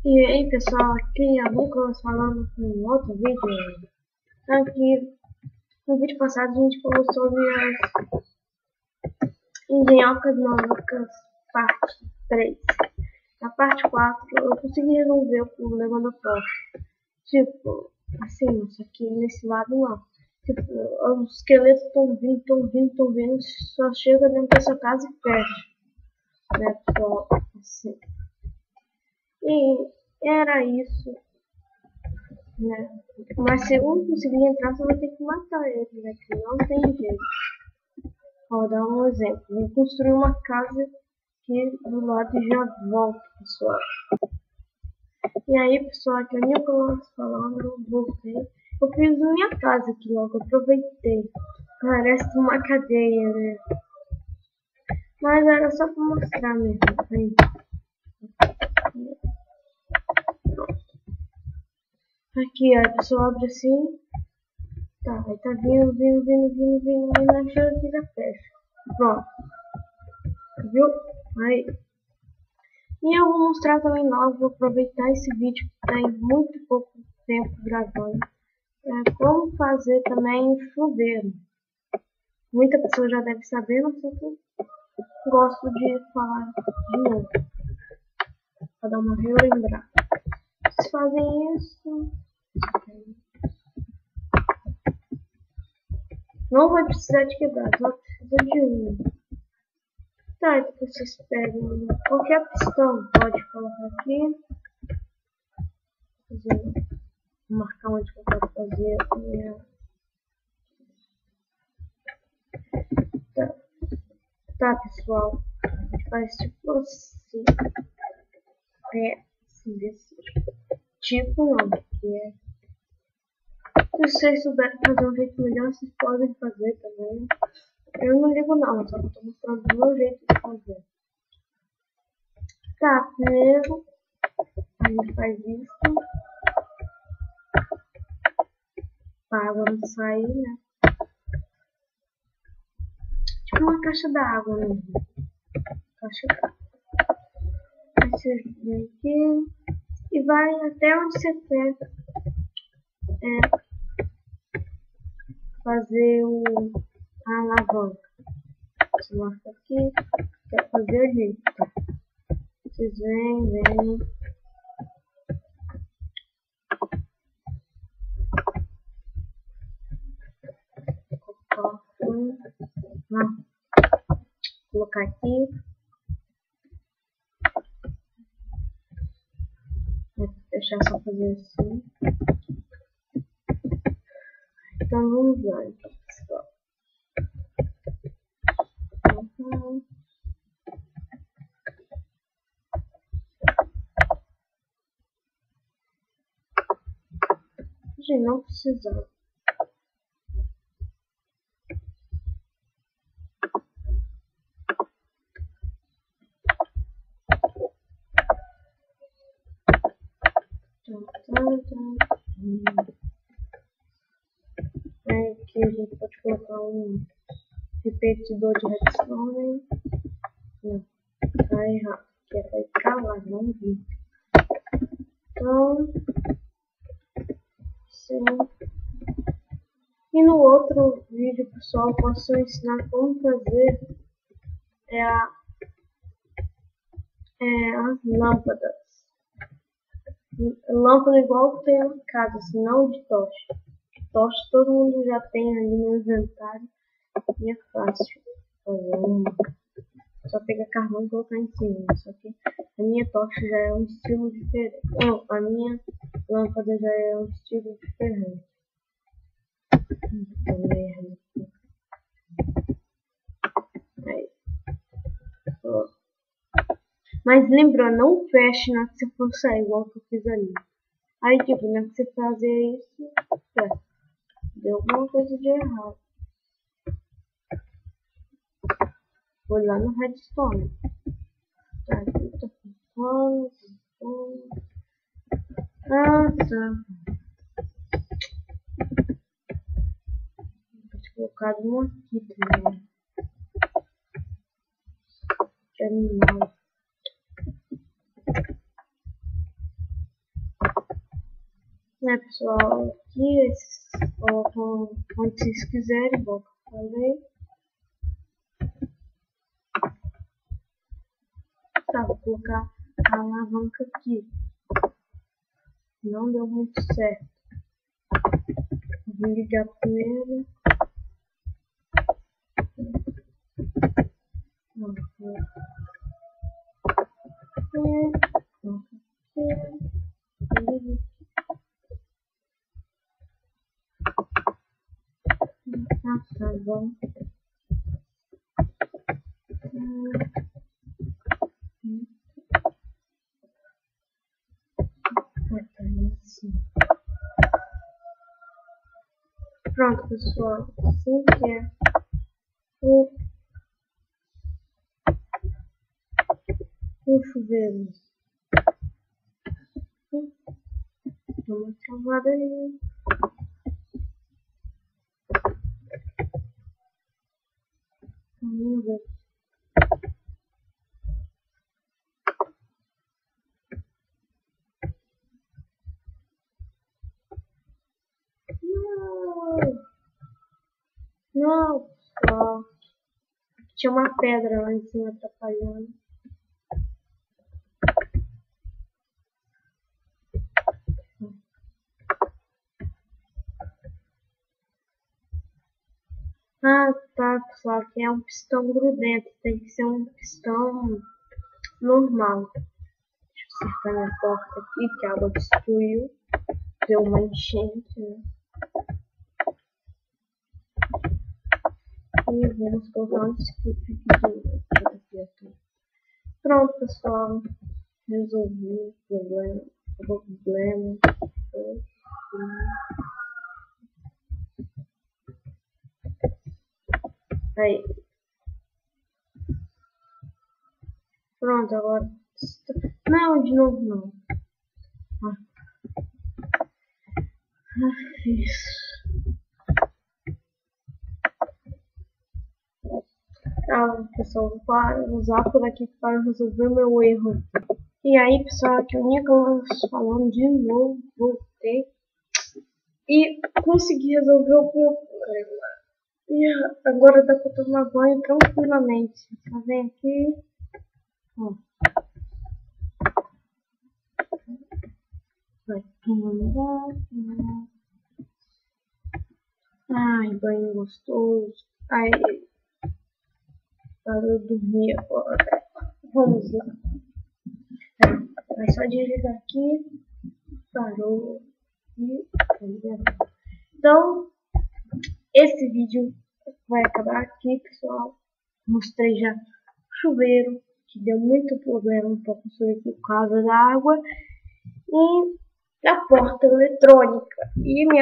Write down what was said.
E aí pessoal, aqui é o Nicolas falando com um outro vídeo. Aqui no vídeo passado a gente falou sobre as engenhocas malucas parte 3. Na parte 4 eu consegui resolver o problema do toque. Tipo, assim, isso aqui nesse lado não. Tipo, os esqueletos estão vindo, só chega dentro dessa casa e fecha. Né, pessoal? Assim. E era isso. Né? Mas se eu não conseguir entrar, você vai ter que matar ele, né? Que não tem jeito. Vou dar um exemplo. Vou construir uma casa aqui do lado e já volto, pessoal. E aí, pessoal, aqui é o Nicolas falando, voltei. Eu fiz minha casa aqui logo, aproveitei. Parece uma cadeia, né? Mas era só pra mostrar mesmo. Aí. Aqui, ó, a pessoa abre assim. Tá, aí tá vindo, mas na chave que já fecha. Pronto. Viu? Aí. E eu vou mostrar também logo, vou aproveitar esse vídeo que tá em muito pouco tempo gravando. Como fazer também chuveiro. Muita pessoa já deve saber, mas eu gosto de falar de novo. Pra dar uma relembrada. Vocês fazem isso. Não vai precisar de quebrar, só precisa de um. Tá, então vocês pegam qualquer pistão, pode colocar aqui. Vou marcar onde eu quero fazer a minha. Tá, pessoal. A gente faz tipo assim. Assim, desse tipo não, que é. Se vocês souberem fazer um jeito melhor, vocês podem fazer também. Eu não ligo não, só que eu tô mostrando o meu jeito de fazer. Tá, primeiro a gente faz isso. Pra água não sair, né? Tipo uma caixa d'água mesmo. Caixa d'água. Aí você vem aqui e vai até onde você quer fazer a alavanca. Você marca aqui, quer fazer ali. Tá? Vocês vêm. Colocar aqui. Vou deixar só fazer assim. Então vamos lá, pessoal. Gente, não precisa. Aí aqui a gente pode colocar um repetidor de redstone. Não, tá errado. Que é pra escalar, não vir. Então, sim. E no outro vídeo, pessoal, eu posso ensinar como fazer as lâmpadas. Lâmpada igual tem na casa, assim, não de tocha. Tocha todo mundo já tem ali no inventário e é fácil fazer uma. Só pegar carvão e colocar em cima. Só que a minha tocha já é um estilo diferente. Não, a minha lâmpada já é um estilo diferente. Aí. Mas lembrando, não feche na que você for sair, igual que eu fiz ali. Aí, tipo, na que você fazer isso, deu alguma coisa de errado. Foi lá no redstone. Tá, aqui tá funcionando. Ah, tá. Vou colocar um aqui também. Que animal. Né, pessoal, aqui esses colocam onde vocês quiserem, igual que eu falei. Tá, vou colocar a alavanca aqui. Não deu muito certo. Vou ligar primeiro. Tá bom. Pronto, pessoal. Assim que é o chuveiro. Dá uma travada aí. Vamos ver. Não, pessoal. Tinha uma pedra lá em cima atrapalhando. Ah, tá, pessoal. Aqui é um pistão grudento. Tem que ser um pistão normal. Deixa eu acertar minha porta aqui, que a água destruiu. Deu uma enchente, né? E vamos colocar um skip aqui. Pronto, pessoal. Resolvi o problema. Aí. Pronto, agora. Não, de novo não. Isso. Ah, pessoal, vou usar por aqui para resolver meu erro. E aí, pessoal, aqui o Nicolas falando de novo, voltei e consegui resolver o problema. E agora dá para tomar banho tranquilamente. Tá vendo aqui? Ó. Vai tomando. Ai, banho gostoso. Ai, para eu dormir agora. Vamos lá. É só desligar aqui. Parou. E então, esse vídeo vai acabar aqui, pessoal. Mostrei já o chuveiro, que deu muito problema para construir por causa da água. E a porta eletrônica. E minha